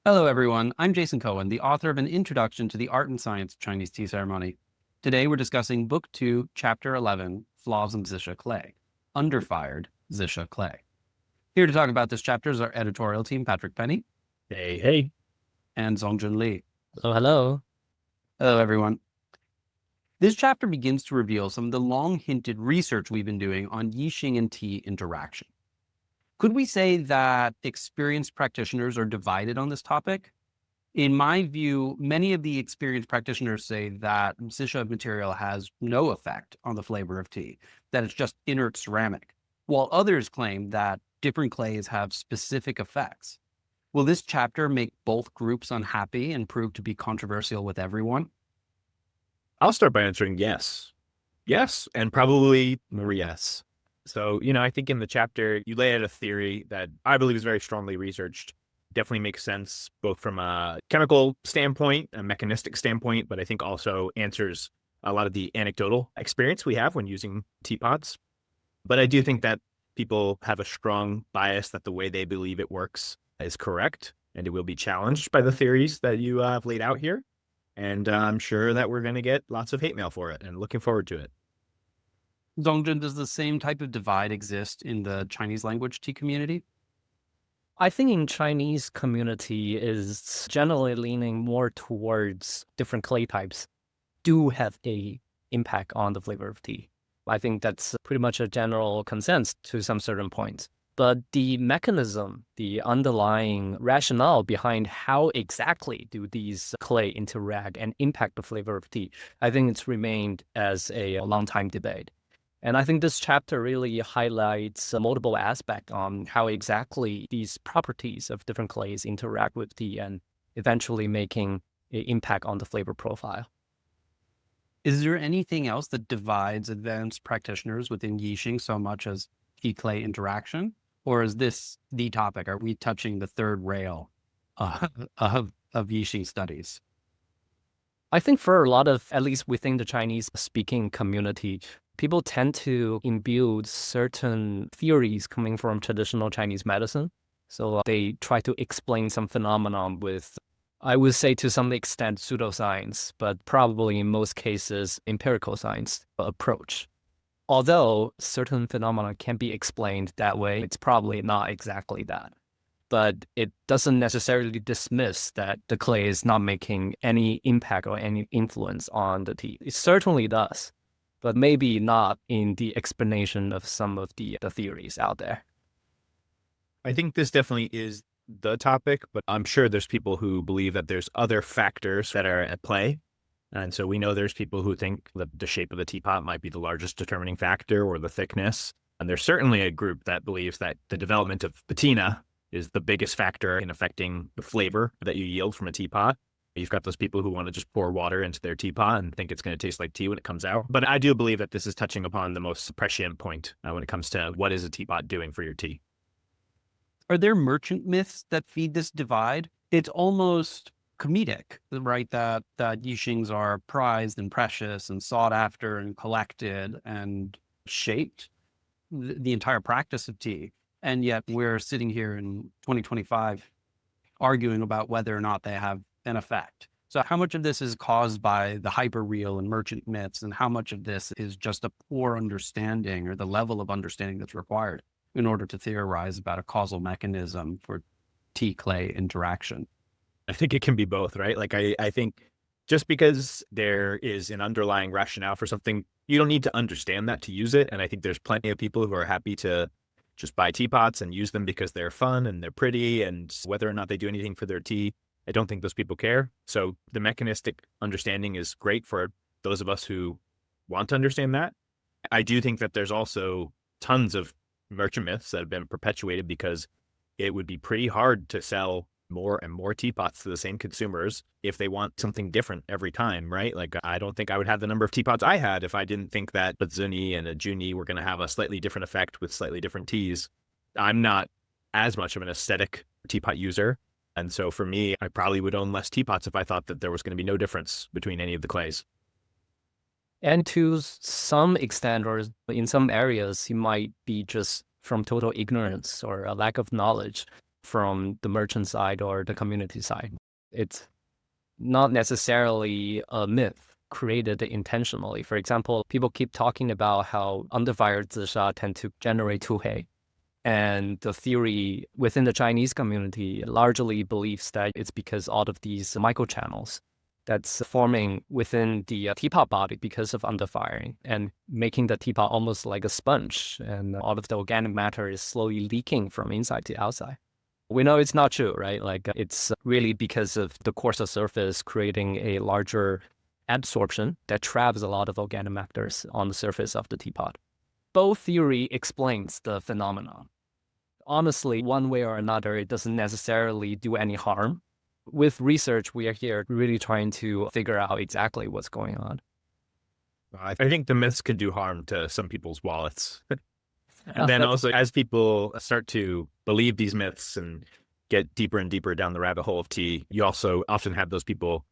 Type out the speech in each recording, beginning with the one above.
Hello, everyone. I'm Jason Cohen, the author of An Introduction to the Art and Science of Chinese Tea Ceremony. Today, we're discussing Book 2, Chapter 11, Flaws in Zisha Clay, Underfired Zisha Clay. Here to talk about this chapter is our editorial team, Patrick Penny Hey, hey. and Zongjun Lee. Oh, hello. Hello, everyone. This chapter begins to reveal some of the long-hinted research we've been doing on Yixing and tea interaction. Could we say that experienced practitioners are divided on this topic? In my view, many of the experienced practitioners say that Zisha material has no effect on the flavor of tea, that it's just inert ceramic, while others claim that different clays have specific effects. Will this chapter make both groups unhappy and prove to be controversial with everyone? I'll start by answering yes. Yes, and probably more yes. So, I think in the chapter, you lay out a theory that I believe is very strongly researched. Definitely makes sense, both from a chemical standpoint, a mechanistic standpoint, but I think also answers a lot of the anecdotal experience we have when using teapots. But I do think that people have a strong bias that the way they believe it works is correct, and it will be challenged by the theories that you have laid out here. And I'm sure that we're going to get lots of hate mail for it and looking forward to it. Zongjun, does the same type of divide exist in the Chinese language tea community? I think in Chinese community is generally leaning more towards different clay types do have a impact on the flavor of tea. I think that's pretty much a general consensus to some certain points. But the mechanism, the underlying rationale behind how exactly do these clay interact and impact the flavor of tea, I think it's remained as a long time debate. And I think this chapter really highlights multiple aspects on how exactly these properties of different clays interact with tea and eventually making an impact on the flavor profile. Is there anything else that divides advanced practitioners within Yixing so much as tea clay interaction? Or is this the topic? Are we touching the third rail of Yixing studies? I think for a lot of, at least within the Chinese speaking community, people tend to imbue certain theories coming from traditional Chinese medicine. So they try to explain some phenomenon with, I would say to some extent, pseudoscience, but probably in most cases, empirical science approach. Although certain phenomena can be explained that way, it's probably not exactly that. But it doesn't necessarily dismiss that the clay is not making any impact or any influence on the tea. It certainly does, but maybe not in the explanation of some of the theories out there. I think this definitely is the topic, but I'm sure there's people who believe that there's other factors that are at play. And so we know there's people who think that the shape of the teapot might be the largest determining factor or the thickness. And there's certainly a group that believes that the development of patina is the biggest factor in affecting the flavor that you yield from a teapot. You've got those people who want to just pour water into their teapot and think it's going to taste like tea when it comes out. But I do believe that this is touching upon the most prescient point when it comes to what is a teapot doing for your tea. Are there merchant myths that feed this divide? It's almost comedic, right? That Yixings are prized and precious and sought after and collected and shaped the entire practice of tea. And yet we're sitting here in 2025 arguing about whether or not they have an effect. So how much of this is caused by the hyperreal and merchant myths, and how much of this is just a poor understanding or the level of understanding that's required in order to theorize about a causal mechanism for tea clay interaction? I think it can be both, right? Like I think just because there is an underlying rationale for something, you don't need to understand that to use it. And I think there's plenty of people who are happy to just buy teapots and use them because they're fun and they're pretty, and whether or not they do anything for their tea, I don't think those people care. So the mechanistic understanding is great for those of us who want to understand that. I do think that there's also tons of merchant myths that have been perpetuated because it would be pretty hard to sell more and more teapots to the same consumers if they want something different every time, right? Like, I don't think I would have the number of teapots I had if I didn't think that a Zuni and a Juni were going to have a slightly different effect with slightly different teas. I'm not as much of an aesthetic teapot user. And so for me, I probably would own less teapots if I thought that there was going to be no difference between any of the clays. And to some extent, or in some areas, it might be just from total ignorance or a lack of knowledge. from the merchant side or the community side. It's not necessarily a myth created intentionally. For example, people keep talking about how underfired Zisha tend to generate tuhei. And the theory within the Chinese community largely believes that it's because all of these microchannels that's forming within the teapot body because of underfiring and making the teapot almost like a sponge, and all of the organic matter is slowly leaking from inside to outside. We know it's not true, right? Like it's really because of the coarser surface creating a larger adsorption that traps a lot of organic matters on the surface of the teapot. Both theory explains the phenomenon. Honestly, one way or another, it doesn't necessarily do any harm. With research, we are here really trying to figure out exactly what's going on. I think the myths could do harm to some people's wallets. And then also, as people start to believe these myths and get deeper and deeper down the rabbit hole of tea, you also often have those people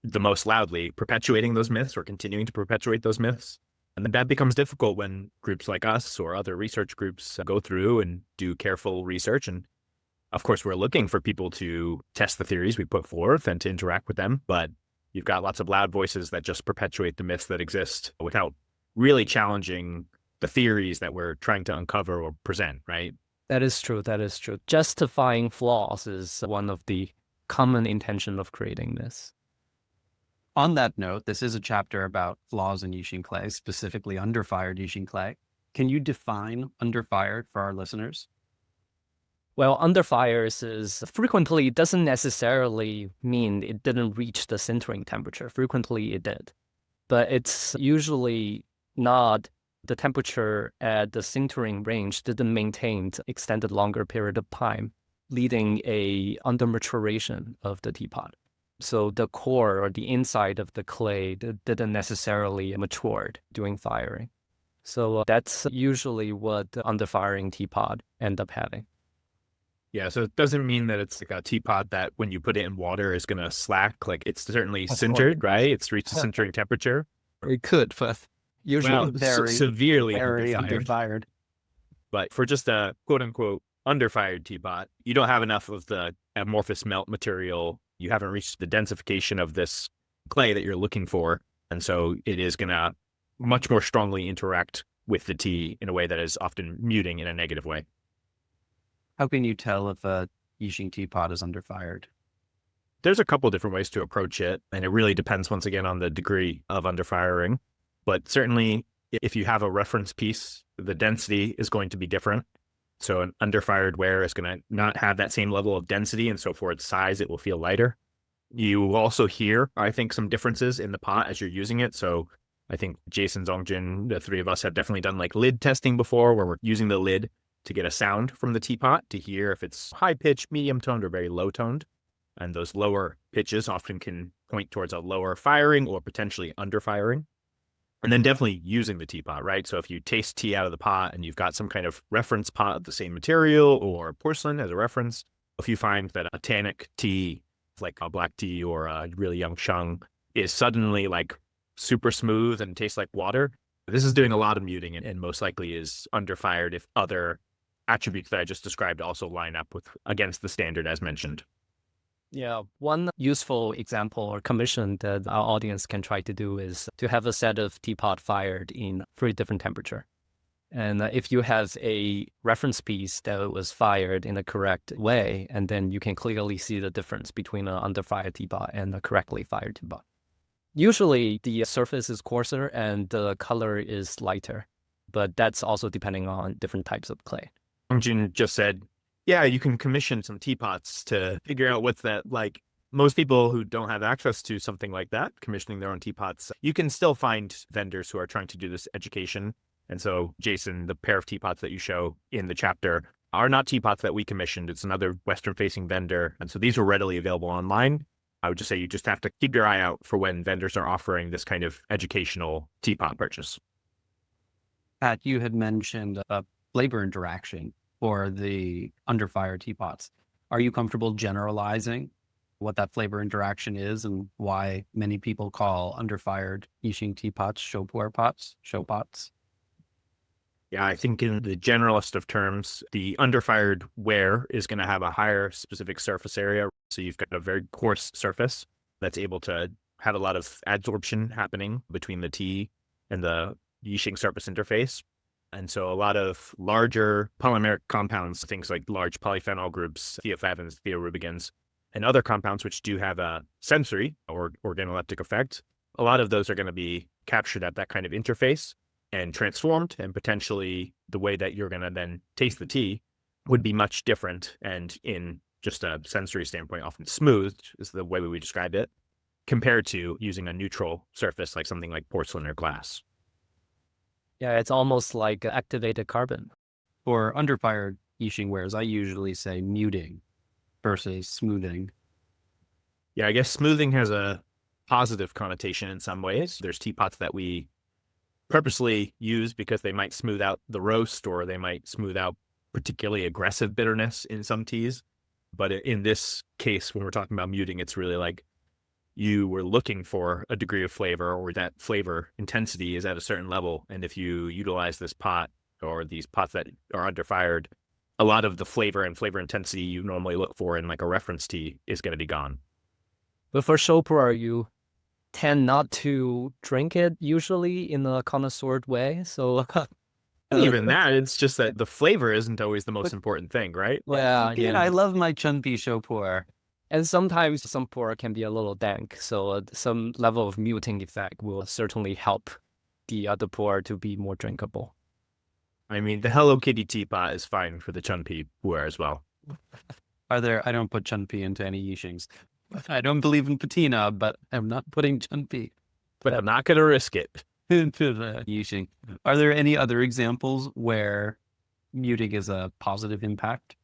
the most loudly perpetuating those myths or continuing to perpetuate those myths. And then that becomes difficult when groups like us or other research groups go through and do careful research. And of course, we're looking for people to test the theories we put forth and to interact with them. But you've got lots of loud voices that just perpetuate the myths that exist without really challenging the theories that we're trying to uncover or present, right? That is true. That is true. Justifying flaws is one of the common intention of creating this. On that note, this is a chapter about flaws in Yixing clay, specifically underfired Yixing clay. Can you define underfired for our listeners? Well, underfires is frequently doesn't necessarily mean it didn't reach the sintering temperature. Frequently it did. But it's usually not the temperature at the sintering range didn't maintain extended longer period of time, leading a undermaturation of the teapot. So the core or the inside of the clay didn't necessarily matured during firing. So that's usually what the underfiring teapot end up having. Yeah, so it doesn't mean that it's like a teapot that when you put it in water is going to slack. Like it's certainly sintered, right? It's reached the sintering temperature. It could, but usually severely underfired. But for just a quote unquote underfired teapot, you don't have enough of the amorphous melt material. You haven't reached the densification of this clay that you're looking for. And so it is going to much more strongly interact with the tea in a way that is often muting in a negative way. How can you tell if a Yixing teapot is underfired? There's a couple different ways to approach it, and it really depends once again on the degree of underfiring. But certainly if you have a reference piece, the density is going to be different. So an underfired ware is going to not have that same level of density, and so for its size, it will feel lighter. You will also hear, I think, some differences in the pot as you're using it. So I think Jason, Zongjin, the three of us have definitely done like lid testing before, where we're using the lid to get a sound from the teapot to hear if it's high pitched, medium toned, or very low toned. And those lower pitches often can point towards a lower firing or potentially underfiring. And then definitely using the teapot, right? So if you taste tea out of the pot and you've got some kind of reference pot of the same material or porcelain as a reference, if you find that a tannic tea, like a black tea or a really young sheng, is suddenly like super smooth and tastes like water, this is doing a lot of muting and most likely is underfired if other attributes that I just described also line up with against the standard as mentioned. Yeah, one useful example or commission that our audience can try to do is to have a set of teapot fired in 3 different temperature. And if you have a reference piece that was fired in the correct way, and then you can clearly see the difference between an underfired teapot and a correctly fired teapot. Usually the surface is coarser and the color is lighter, but that's also depending on different types of clay. Jun just said, yeah, you can commission some teapots to figure out what's that like. Most people who don't have access to something like that, commissioning their own teapots, you can still find vendors who are trying to do this education. And so, Jason, the pair of teapots that you show in the chapter are not teapots that we commissioned. It's another Western-facing vendor. And so these are readily available online. I would just say you just have to keep your eye out for when vendors are offering this kind of educational teapot purchase. Pat, you had mentioned a flavor interaction for the underfire teapots. Are you comfortable generalizing what that flavor interaction is and why many people call underfired Yixing teapots show pots? Yeah, I think in the generalist of terms, the underfired ware is going to have a higher specific surface area. So you've got a very coarse surface that's able to have a lot of adsorption happening between the tea and the Yixing surface interface. And so a lot of larger polymeric compounds, things like large polyphenol groups, thiophavins, thiorubicins, and other compounds which do have a sensory or organoleptic effect, a lot of those are going to be captured at that kind of interface and transformed, and potentially the way that you're going to then taste the tea would be much different, and in just a sensory standpoint, often smoothed is the way we would describe it, compared to using a neutral surface like something like porcelain or glass. Yeah, it's almost like activated carbon. For underfired Yixing wares, I usually say muting versus smoothing. Yeah, I guess smoothing has a positive connotation in some ways. There's teapots that we purposely use because they might smooth out the roast, or they might smooth out particularly aggressive bitterness in some teas. But in this case, when we're talking about muting, it's really like you were looking for a degree of flavor, or that flavor intensity is at a certain level. And if you utilize this pot or these pots that are underfired, a lot of the flavor and flavor intensity you normally look for in like a reference tea is going to be gone. But for show pour, you tend not to drink it usually in a connoisseur way. So Even that, it's just that the flavor isn't always the most important thing, right? yeah, yeah. I love my chunpi show pour. And sometimes some pour can be a little dank. So some level of muting effect will certainly help the other pour to be more drinkable. I mean, the Hello Kitty teapot is fine for the chunpi pour as well. I don't put chunpi into any Yixings. I don't believe in patina, but I'm not putting chunpi But I'm not going to risk it. into the Yixing. Are there any other examples where muting is a positive impact?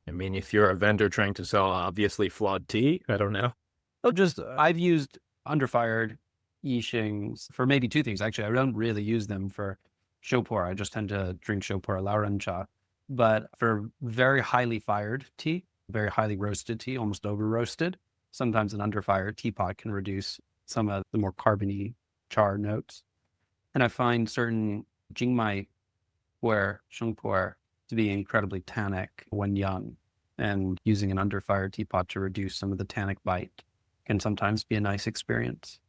I mean, if you're a vendor trying to sell obviously flawed tea, I don't know. Oh, just I've used underfired Yixings for maybe two things. Actually, I don't really use them for show pour. I just tend to drink show pour lauren cha. But for very highly fired tea, very highly roasted tea, almost over roasted, sometimes an underfired teapot can reduce some of the more carbony char notes. And I find certain Jingmai ware, sheng pour, to be incredibly tannic when young. And using an underfired teapot to reduce some of the tannic bite can sometimes be a nice experience.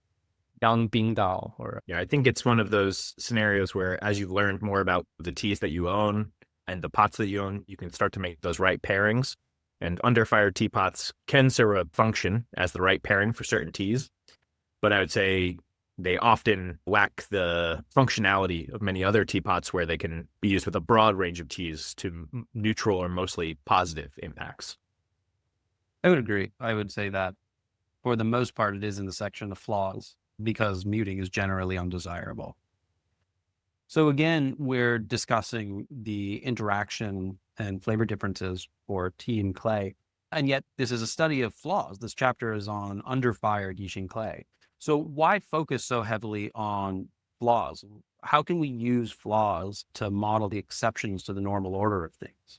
Yang Bingdao or Yeah, I think it's one of those scenarios where as you've learned more about the teas that you own and the pots that you own, you can start to make those right pairings. And underfired teapots can serve a function as the right pairing for certain teas. But I would say they often lack the functionality of many other teapots where they can be used with a broad range of teas to neutral or mostly positive impacts. I would agree. I would say that for the most part, it is in the section of flaws because muting is generally undesirable. So again, we're discussing the interaction and flavor differences for tea and clay. And yet this is a study of flaws. This chapter is on underfired Yixing clay. So why focus so heavily on flaws? How can we use flaws to model the exceptions to the normal order of things?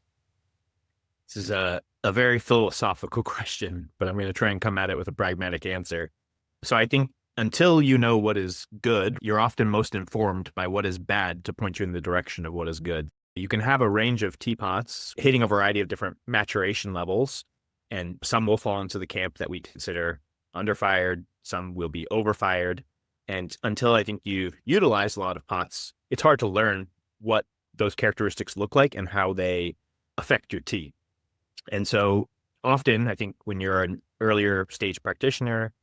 This is a very philosophical question, but I'm going to try and come at it with a pragmatic answer. So I think until you know what is good, you're often most informed by what is bad to point you in the direction of what is good. You can have a range of teapots hitting a variety of different maturation levels, and some will fall into the camp that we consider underfired, some will be overfired. And until I think you've utilized a lot of pots, it's hard to learn what those characteristics look like and how they affect your tea. And so often, I think when you're an earlier stage practitioner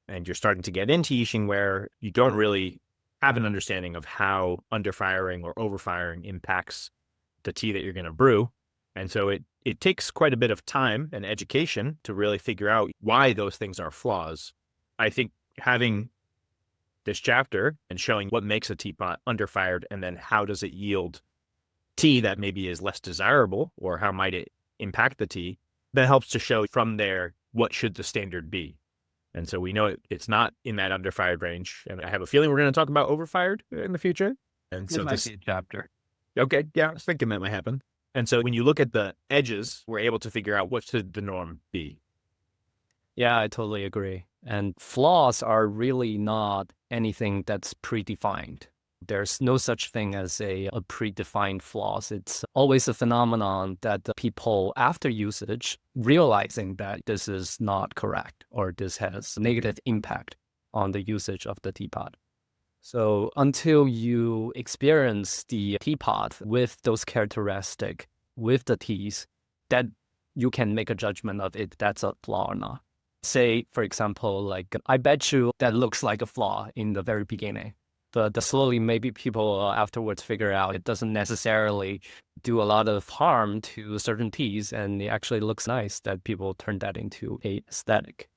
and you're starting to get into Yixing where you don't really have an understanding of how underfiring or overfiring impacts the tea that you're going to brew. And so it takes quite a bit of time and education to really figure out why those things are flaws. I think having this chapter and showing what makes a teapot underfired and then how does it yield tea that maybe is less desirable, or how might it impact the tea, that helps to show from there what should the standard be. And so we know it's not in that underfired range. And I have a feeling we're going to talk about overfired in the future. And so It might be a chapter. Okay, yeah, I was thinking that might happen. And so when you look at the edges, we're able to figure out what should the norm be. Yeah, I totally agree. And flaws are really not anything that's predefined. There's no such thing as a predefined flaws. It's always a phenomenon that the people after usage realizing that this is not correct or this has negative impact on the usage of the teapot. So until you experience the teapot with those characteristics, with the teas, that you can make a judgment of it that's a flaw or not. Say, for example, like, I bet you that looks like a flaw in the very beginning. But slowly, maybe people afterwards figure out it doesn't necessarily do a lot of harm to certain teas, and it actually looks nice that people turn that into a aesthetic.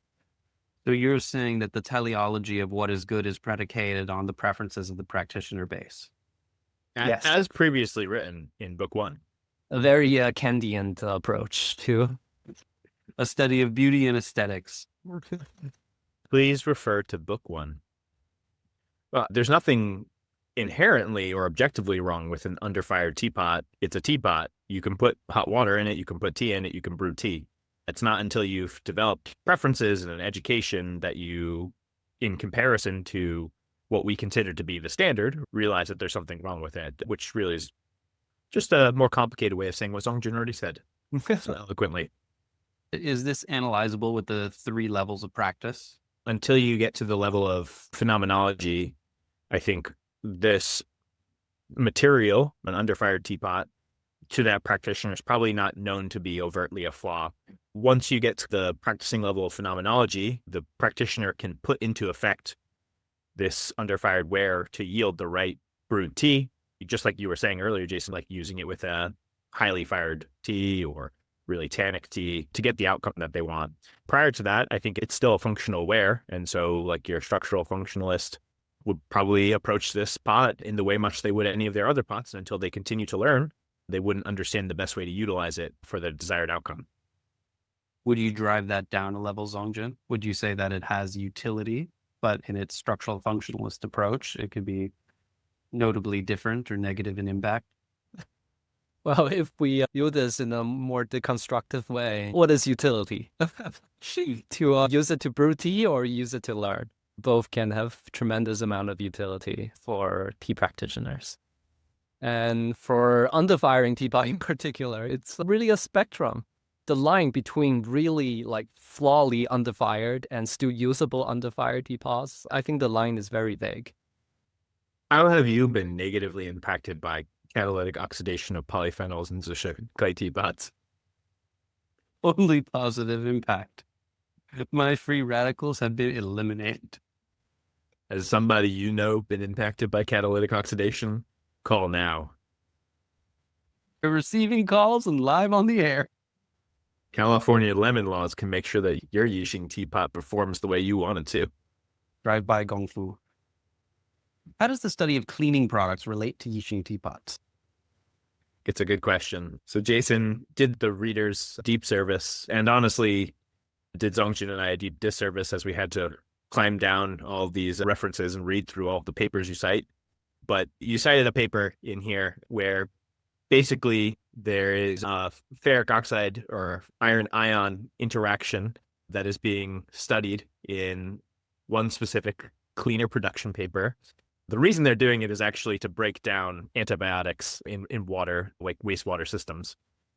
So you're saying that the teleology of what is good is predicated on the preferences of the practitioner base. Yes. As previously written in book 1. A very Kantian approach to A study of beauty and aesthetics. Please refer to book 1. Well, there's nothing inherently or objectively wrong with an underfired teapot. It's a teapot. You can put hot water in it. You can put tea in it. You can brew tea. It's not until you've developed preferences and an education that you, in comparison to what we consider to be the standard, realize that there's something wrong with it, which really is just a more complicated way of saying what Zongjin already said so eloquently. Is this analyzable with the 3 levels of practice? Until you get to the level of phenomenology, I think this material, an underfired teapot, to that practitioner is probably not known to be overtly a flaw. Once you get to the practicing level of phenomenology, the practitioner can put into effect this underfired ware to yield the right brewed tea, just like you were saying earlier, Jason, like using it with a highly fired tea or really tannic tea to get the outcome that they want. Prior to that, I think it's still a functional ware. And so like your structural functionalist would probably approach this pot in the way much they would any of their other pots. And until they continue to learn, they wouldn't understand the best way to utilize it for the desired outcome. Would you drive that down a level, Zongjin? Would you say that it has utility, but in its structural functionalist approach, it could be notably different or negative in impact? Well, if we view this in a more deconstructive way, what is utility? To use it to brew tea or use it to learn? Both can have tremendous amount of utility for tea practitioners. And for underfiring teapot in particular, it's really a spectrum. The line between really like flawly underfired and still usable underfired teapots, I think the line is very vague. How have you been negatively impacted by catalytic oxidation of polyphenols and Zisha clay teapots? Only positive impact. My free radicals have been eliminated. Has somebody you know been impacted by catalytic oxidation? Call now. We're receiving calls and live on the air. California lemon laws can make sure that your Yixing teapot performs the way you want it to. Drive-by Gong Fu. How does the study of cleaning products relate to Yixing teapots? It's a good question. So Jason did the readers deep service, and honestly, did Zongjin and I a deep disservice as we had to climb down all these references and read through all the papers you cite. But you cited a paper in here where basically there is a ferric oxide or iron ion interaction that is being studied in one specific cleaner production paper. The reason they're doing it is actually to break down antibiotics in water, like wastewater systems.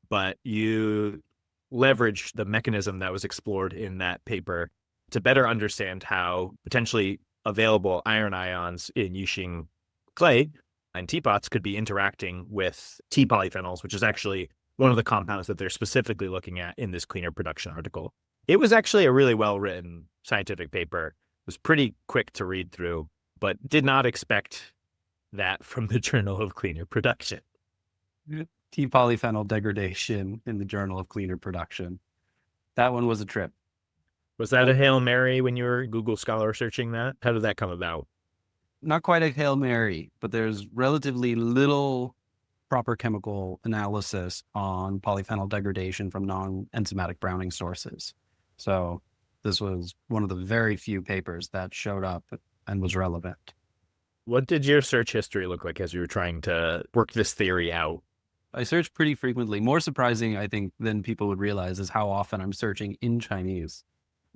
But you leverage the mechanism that was explored in that paper to better understand how potentially available iron ions in Yixing clay and teapots could be interacting with tea polyphenols, which is actually one of the compounds that they're specifically looking at in this cleaner production article. It was actually a really well-written scientific paper. It was pretty quick to read through, but did not expect that from the Journal of Cleaner Production. Tea polyphenol degradation in the Journal of Cleaner Production. That one was a trip. Was that a Hail Mary when you were Google Scholar searching that? How did that come about? Not quite a Hail Mary, but there's relatively little proper chemical analysis on polyphenol degradation from non-enzymatic browning sources. So this was one of the very few papers that showed up and was relevant. What did your search history look like as you were trying to work this theory out? I search pretty frequently. More surprising, I think, than people would realize is how often I'm searching in Chinese.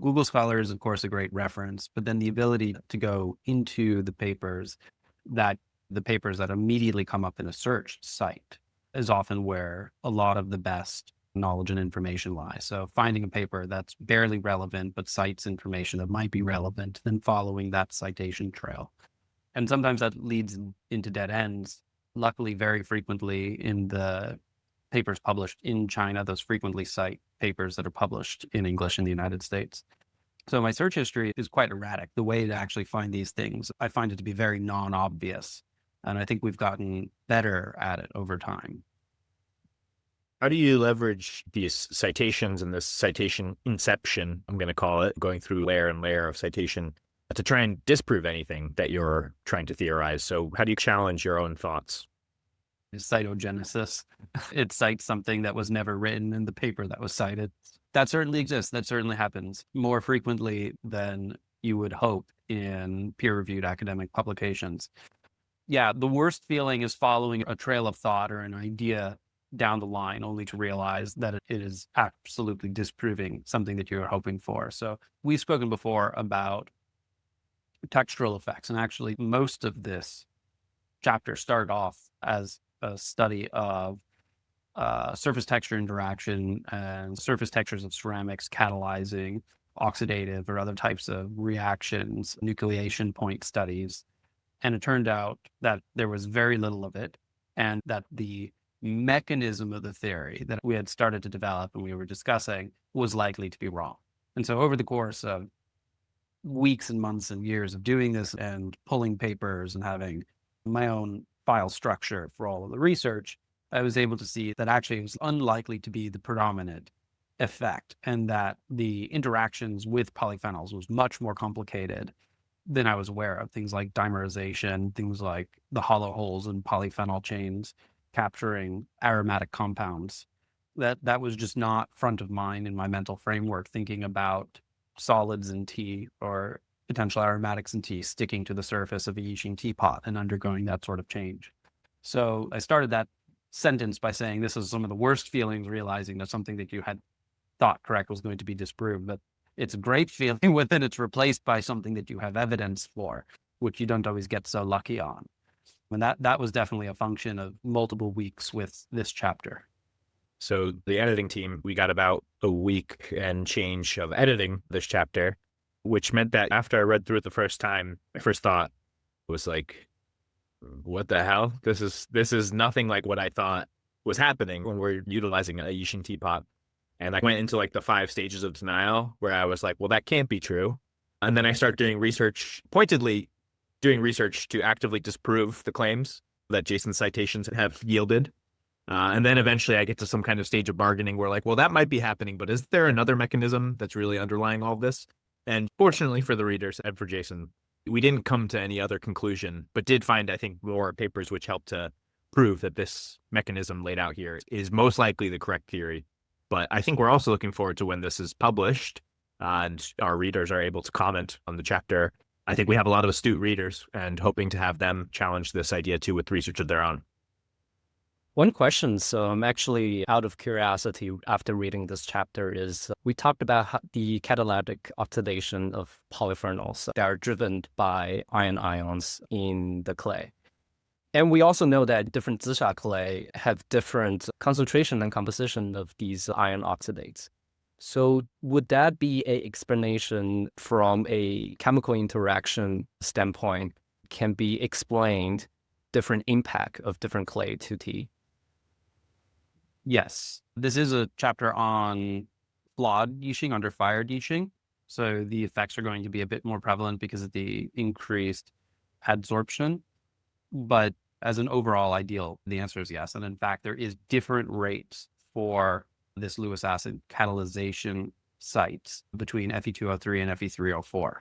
Google Scholar is, of course, a great reference, but then the ability to go into the papers that The papers that immediately come up in a search site is often where a lot of the best knowledge and information lies. So finding a paper that's barely relevant, but cites information that might be relevant, then following that citation trail. And sometimes that leads into dead ends. Luckily, very frequently in the papers published in China, those frequently cite papers that are published in English in the United States. So my search history is quite erratic. The way to actually find these things, I find it to be very non-obvious. And I think we've gotten better at it over time. How do you leverage these citations and this citation inception, I'm going to call it, going through layer and layer of citation to try and disprove anything that you're trying to theorize? So how do you challenge your own thoughts? Cytogenesis. It cites something that was never written in the paper that was cited. That certainly exists. That certainly happens more frequently than you would hope in peer-reviewed academic publications. Yeah, the worst feeling is following a trail of thought or an idea down the line only to realize that it is absolutely disproving something that you're hoping for. So we've spoken before about textural effects, and actually most of this chapter started off as a study of surface texture interaction and surface textures of ceramics catalyzing oxidative or other types of reactions, nucleation point studies. And it turned out that there was very little of it, and that the mechanism of the theory that we had started to develop and we were discussing was likely to be wrong. And so over the course of weeks and months and years of doing this and pulling papers and having my own file structure for all of the research, I was able to see that actually it was unlikely to be the predominant effect, and that the interactions with polyphenols was much more complicated than I was aware of. Things like dimerization, things like the hollow holes in polyphenol chains, capturing aromatic compounds. That was just not front of mind in my mental framework, thinking about solids in tea or potential aromatics in tea sticking to the surface of a Yixing teapot and undergoing that sort of change. So I started that sentence by saying this is some of the worst feelings, realizing that something that you had thought correct was going to be disproved. But it's a great feeling when it's replaced by something that you have evidence for, which you don't always get so lucky on. And that was definitely a function of multiple weeks with this chapter. So the editing team, we got about a week and change of editing this chapter, which meant that after I read through it the first time, my first thought was like, what the hell? This is nothing like what I thought was happening when we're utilizing a Yixing teapot. And I went into like the 5 stages of denial where I was like, well, that can't be true. And then I started doing research, pointedly doing research to actively disprove the claims that Jason's citations have yielded. And then eventually I get to some kind of stage of bargaining where like, well, that might be happening, but is there another mechanism that's really underlying all this? And fortunately for the readers and for Jason, we didn't come to any other conclusion, but did find, I think, more papers which helped to prove that this mechanism laid out here is most likely the correct theory. But I think we're also looking forward to when this is published and our readers are able to comment on the chapter. I think we have a lot of astute readers and hoping to have them challenge this idea too with research of their own. One question, so I'm actually out of curiosity after reading this chapter is we talked about the catalytic oxidation of polyphenols that are driven by ions in the clay. And we also know that different Zisha clay have different concentration and composition of these ion oxidates. So would that be an explanation from a chemical interaction standpoint can be explained different impact of different clay to tea? Yes, this is a chapter on flawed Yixing, underfired Yixing. So the effects are going to be a bit more prevalent because of the increased adsorption. But as an overall ideal, the answer is yes. And in fact, there is different rates for this Lewis-acid-catalyzation sites between Fe2O3 and Fe3O4.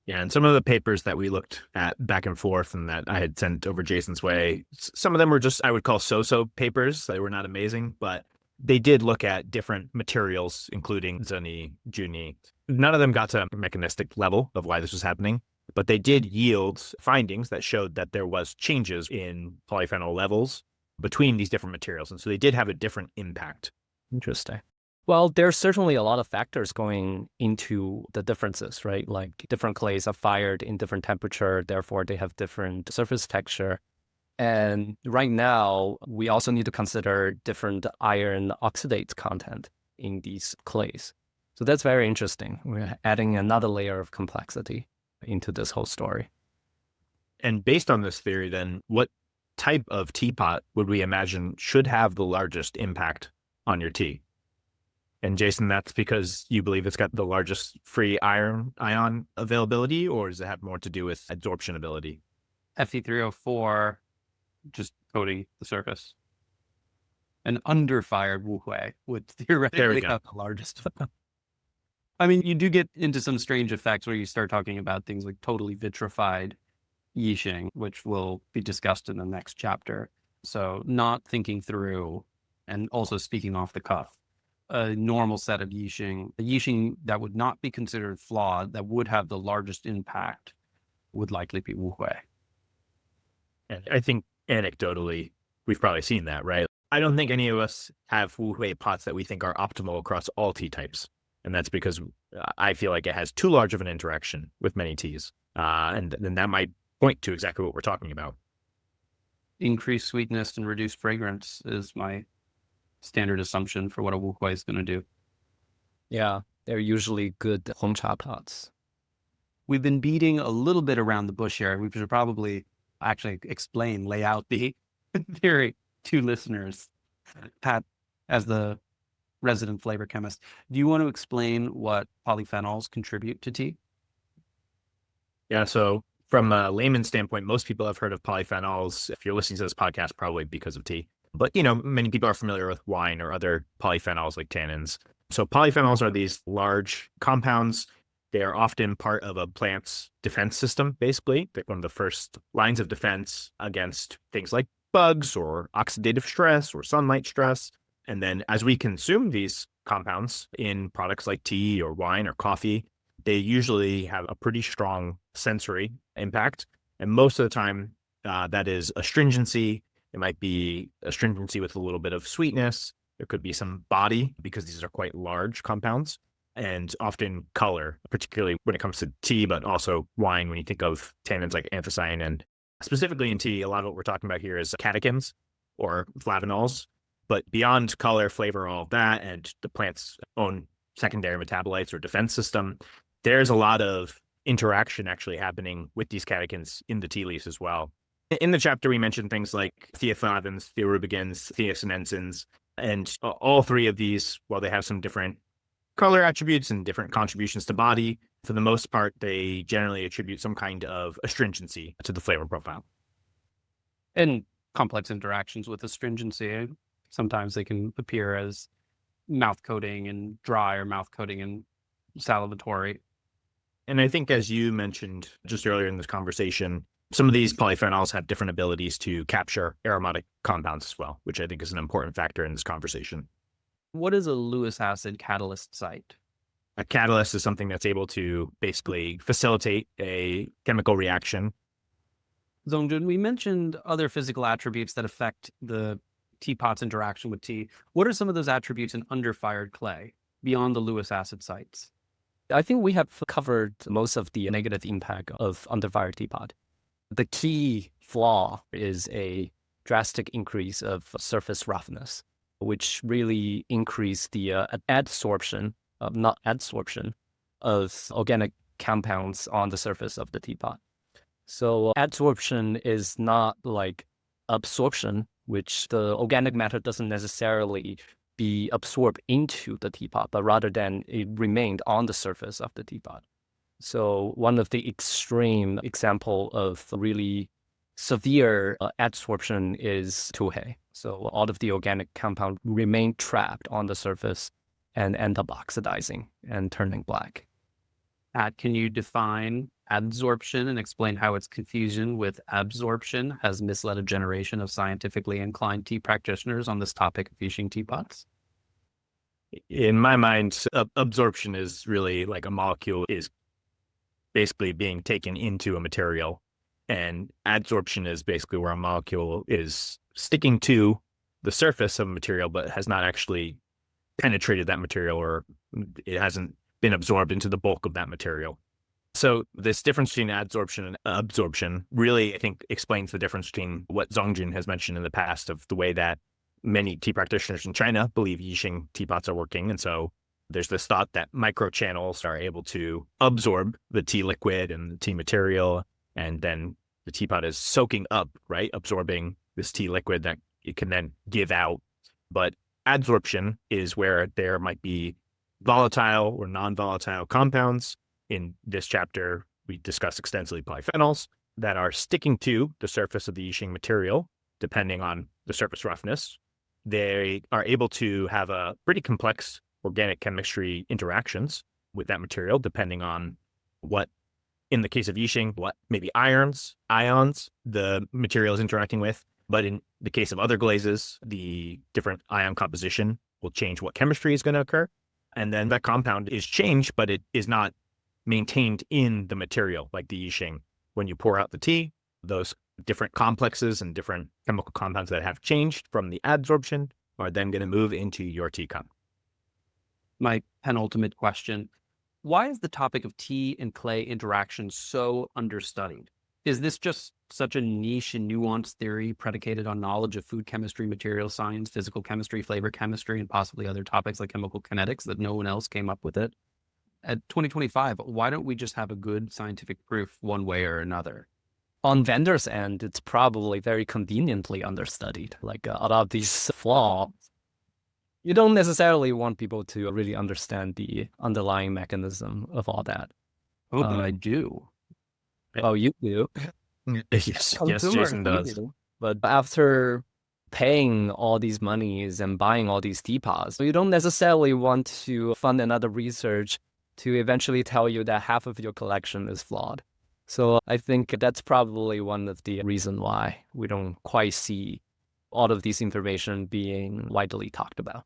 Yeah, and some of the papers that we looked at back and forth and that I had sent over Jason's way, some of them were just, I would call so-so papers. They were not amazing, but they did look at different materials, including Zuni, Juni. None of them got to a mechanistic level of why this was happening, but they did yield findings that showed that there was changes in polyphenol levels between these different materials. And so they did have a different impact. Interesting. Well, there's certainly a lot of factors going into the differences, right? Like different clays are fired in different temperature, therefore they have different surface texture. And right now, we also need to consider different iron oxidate content in these clays. So that's very interesting. We're adding another layer of complexity into this whole story. And based on this theory, then what type of teapot would we imagine should have the largest impact on your tea? And Jason, that's because you believe it's got the largest free ion availability, or does it have more to do with adsorption ability? Fe3O4 just coating the surface. An underfired tuhei would theoretically have the largest. I mean, you do get into some strange effects where you start talking about things like totally vitrified Yixing, which will be discussed in the next chapter. So not thinking through and also speaking off the cuff. A normal set of Yixing, a Yixing that would not be considered flawed, that would have the largest impact, would likely be tuhei. And I think anecdotally, we've probably seen that, right? I don't think any of us have tuhei pots that we think are optimal across all tea types. And that's because I feel like it has too large of an interaction with many teas. And then that might point to exactly what we're talking about. Increased sweetness and reduced fragrance is my standard assumption for what a tuhei is going to do. Yeah, they're usually good Hongcha pots. We've been beating a little bit around the bush here. We should probably actually lay out the theory to listeners. Pat, as the resident flavor chemist, do you want to explain what polyphenols contribute to tea? Yeah, so from a layman's standpoint, most people have heard of polyphenols. If you're listening to this podcast, probably because of tea. But, many people are familiar with wine or other polyphenols like tannins. So polyphenols are these large compounds. They are often part of a plant's defense system, basically. They're one of the first lines of defense against things like bugs or oxidative stress or sunlight stress. And then as we consume these compounds in products like tea or wine or coffee, they usually have a pretty strong sensory impact. And most of the time, that is astringency. It might be astringency with a little bit of sweetness. There could be some body because these are quite large compounds, and often color, particularly when it comes to tea, but also wine when you think of tannins like anthocyanin. And specifically in tea, a lot of what we're talking about here is catechins or flavonols. But beyond color, flavor, all of that, and the plant's own secondary metabolites or defense system, there's a lot of interaction actually happening with these catechins in the tea leaves as well. In the chapter, we mentioned things like theaflavins, theorubicins, theacinensins, and all three of these, while they have some different color attributes and different contributions to body, for the most part, they generally attribute some kind of astringency to the flavor profile. And complex interactions with astringency, sometimes they can appear as mouth coating and dry or mouth coating and salivatory. And I think, as you mentioned just earlier in this conversation, some of these polyphenols have different abilities to capture aromatic compounds as well, which I think is an important factor in this conversation. What is a Lewis-acid catalyst site? A catalyst is something that's able to basically facilitate a chemical reaction. Zongjun, we mentioned other physical attributes that affect the teapot's interaction with tea. What are some of those attributes in underfired clay beyond the Lewis-acid sites? I think we have covered most of the negative impact of underfired teapot. The key flaw is a drastic increase of surface roughness, which really increase the adsorption, not adsorption, of organic compounds on the surface of the teapot. So adsorption is not like absorption, which the organic matter doesn't necessarily be absorbed into the teapot, but rather than it remained on the surface of the teapot. So one of the extreme example of really severe adsorption is tuhei. So all of the organic compound remain trapped on the surface and end up oxidizing and turning black. Pat, can you define adsorption and explain how its confusion with absorption has misled a generation of scientifically inclined tea practitioners on this topic of Yixing teapots? In my mind, absorption is really like a molecule is basically being taken into a material, and adsorption is basically where a molecule is sticking to the surface of a material but has not actually penetrated that material, or it hasn't been absorbed into the bulk of that material. So this difference between adsorption and absorption really, I think, explains the difference between what Zongjin has mentioned in the past of the way that many tea practitioners in China believe Yixing teapots are working. And so there's this thought that microchannels are able to absorb the tea liquid and the tea material, and then the teapot is soaking up, right? Absorbing this tea liquid that it can then give out. But adsorption is where there might be volatile or non-volatile compounds. In this chapter, we discuss extensively polyphenols that are sticking to the surface of the Yixing material, depending on the surface roughness. They are able to have a pretty complex organic chemistry interactions with that material, depending on what, in the case of Yixing, what maybe ions the material is interacting with. But in the case of other glazes, the different ion composition will change what chemistry is going to occur. And then that compound is changed, but it is not maintained in the material like the Yixing. When you pour out the tea, those different complexes and different chemical compounds that have changed from the adsorption are then going to move into your teacup. My penultimate question: why is the topic of tea and clay interaction so understudied? Is this just such a niche and nuanced theory predicated on knowledge of food chemistry, material science, physical chemistry, flavor chemistry, and possibly other topics like chemical kinetics that no one else came up with it? At 2025, why don't we just have a good scientific proof one way or another? On vendors' end, it's probably very conveniently understudied. Like a lot of these flaws, you don't necessarily want people to really understand the underlying mechanism of all that. Oh, but I do. Oh, you do. Yes, Jason does. But after paying all these monies and buying all these teapots, you don't necessarily want to fund another research to eventually tell you that half of your collection is flawed. So I think that's probably one of the reasons why we don't quite see all of this information being widely talked about.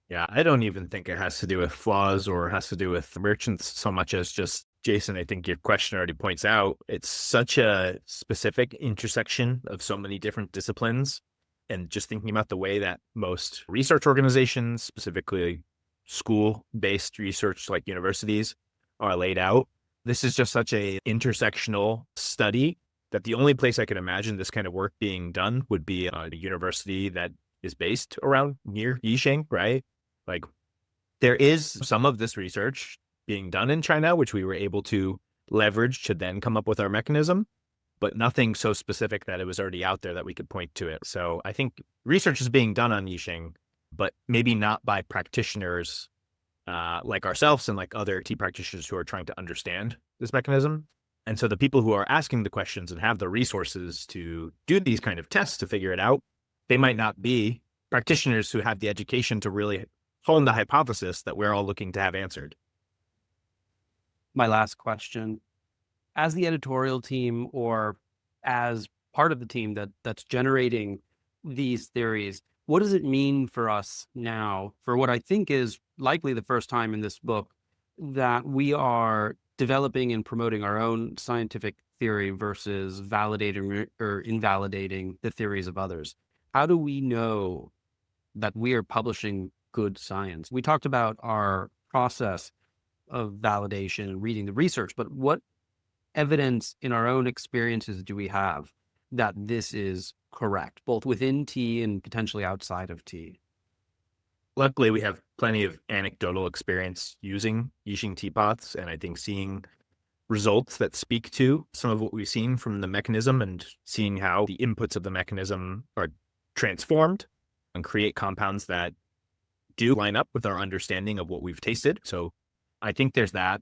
Yeah, I don't even think it has to do with flaws or has to do with merchants so much as just, Jason, I think your question already points out, it's such a specific intersection of so many different disciplines. And just thinking about the way that most research organizations, specifically school-based research like universities, are laid out, this is just such a intersectional study that the only place I could imagine this kind of work being done would be a university that is based around near Yixing, right? Like, there is some of this research being done in China, which we were able to leverage to then come up with our mechanism, but nothing so specific that it was already out there that we could point to it. So I think research is being done on Yixing, but maybe not by practitioners like ourselves and like other tea practitioners who are trying to understand this mechanism. And so the people who are asking the questions and have the resources to do these kind of tests to figure it out, they might not be practitioners who have the education to really hone the hypothesis that we're all looking to have answered. My last question: as the editorial team or as part of the team that's generating these theories, what does it mean for us now, for what I think is likely the first time in this book, that we are developing and promoting our own scientific theory versus validating or invalidating the theories of others? How do we know that we are publishing good science? We talked about our process of validation and reading the research, but what evidence in our own experiences do we have that this is correct, both within tea and potentially outside of tea? Luckily, we have plenty of anecdotal experience using Yixing teapots, and I think seeing results that speak to some of what we've seen from the mechanism and seeing how the inputs of the mechanism are transformed and create compounds that do line up with our understanding of what we've tasted. So I think there's that.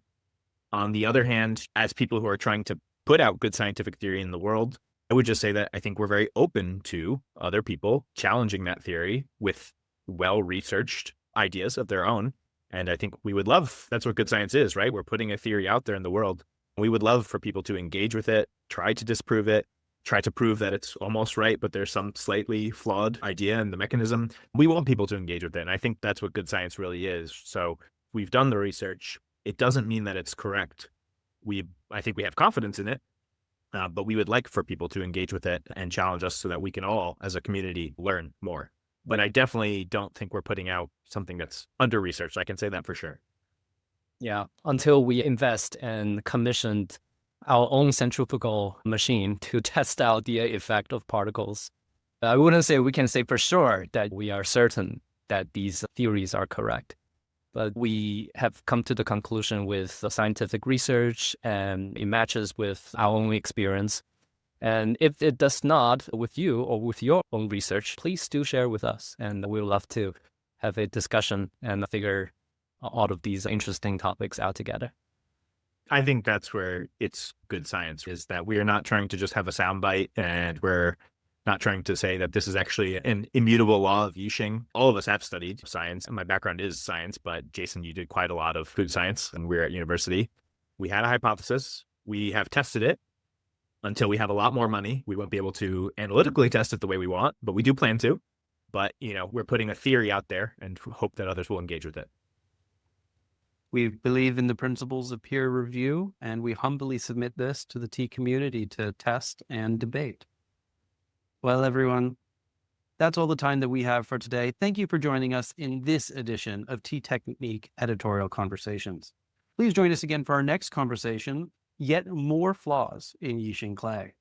On the other hand, as people who are trying to put out good scientific theory in the world, I would just say that I think we're very open to other people challenging that theory with well-researched ideas of their own. And I think we would love, that's what good science is, right? We're putting a theory out there in the world. We would love for people to engage with it, try to disprove it, try to prove that it's almost right, but there's some slightly flawed idea in the mechanism. We want people to engage with it. And I think that's what good science really is. So we've done the research. It doesn't mean that it's correct. I think we have confidence in it, but we would like for people to engage with it and challenge us so that we can all, as a community, learn more. but I definitely don't think we're putting out something that's under-researched. I can say that for sure. Yeah, until we invest and commissioned our own centrifugal machine to test out the effect of particles. I wouldn't say we can say for sure that we are certain that these theories are correct, but we have come to the conclusion with the scientific research and it matches with our own experience. And if it does not with you or with your own research, please do share with us. And we'd love to have a discussion and figure all of these interesting topics out together. I think that's where it's good science, is that we are not trying to just have a soundbite, and we're not trying to say that this is actually an immutable law of Yixing. All of us have studied science, and my background is science, but Jason, you did quite a lot of food science, and we're at university. We had a hypothesis. We have tested it. Until we have a lot more money, we won't be able to analytically test it the way we want, but we do plan to. But, we're putting a theory out there and hope that others will engage with it. We believe in the principles of peer review, and we humbly submit this to the tea community to test and debate. Well, everyone, that's all the time that we have for today. Thank you for joining us in this edition of Tea Technique Editorial Conversations. Please join us again for our next conversation, yet more flaws in Yixing clay.